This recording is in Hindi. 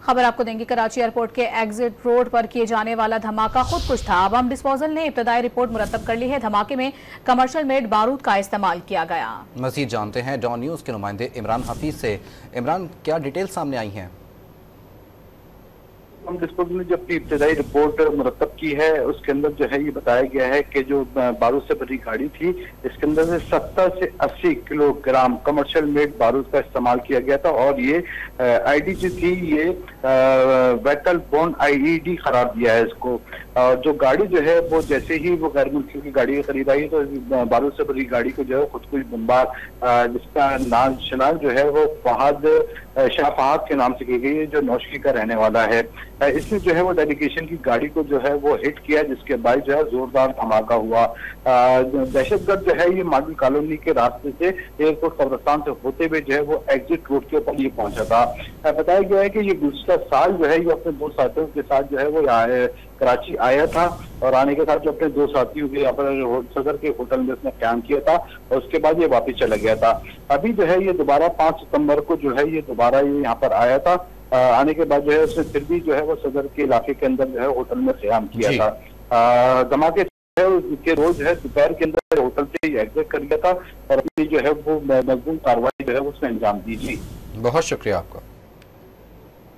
खबर आपको देंगे। कराची एयरपोर्ट के एग्जिट रोड पर किए जाने वाला धमाका खुद कुछ था। बम डिस्पोजल ने इब्तदाई रिपोर्ट मुरतब कर ली है। धमाके में कमर्शियल मेड बारूद का इस्तेमाल किया गया। मजीद जानते हैं डॉन न्यूज़ के नुमाइंदे इमरान हफीज से। इमरान, क्या डिटेल सामने आई हैं? बम डिस्पोजल ने जो अपनी इब्तदाई रिपोर्ट मुरतब की है उसके अंदर जो है ये बताया गया है कि जो बारूद से भरी गाड़ी थी इसके अंदर से 70 से 80 किलोग्राम कमर्शियल मेड बारूद का इस्तेमाल किया गया था और ये आईडी जो थी ये व्हीकल बोर्न आईईडी करार दिया है इसको। जो गाड़ी जो है वो जैसे ही वो गैर मुल्की की गाड़ी के करीब आई तो बारूद से भरी गाड़ी को जो है खुद कुछ बमबार, जिसका नाम शनाख्त जो है वो शाह फहाद के नाम से की गई है, जो नौशकी का रहने वाला है। इसने जो है वो डेलीगेशन की गाड़ी को जो है वो हिट किया, जिसके बाद जो है जोरदार धमाका हुआ। दहशतगर्द जो है ये मॉडल कॉलोनी के रास्ते से एयरपोर्ट कब्रिस्तान से होते हुए जो है वो एग्जिट रोड के ऊपर ये पहुंचा था। बताया गया है कि ये गुज़श्ता साल जो है ये अपने दो साथियों के साथ जो है वो यहाँ कराची आया था और आने के साथ जो अपने दो साथियों के यहाँ पर सदर के होटल में उसने क्याम किया था और उसके बाद ये वापस चला गया था। अभी जो है ये दोबारा 5 सितंबर को जो है ये दोबारा ये यहाँ पर आया था। आने के बाद जो है उसने फिर भी जो है वो सदर के इलाके के अंदर जो है होटल में क़याम किया था। धमाके के रोज है दोपहर के अंदर होटल से एग्जिट कर लिया था और अपनी जो है वो मजबूत कार्रवाई जो है उसमें अंजाम दी। जी, बहुत शुक्रिया आपका।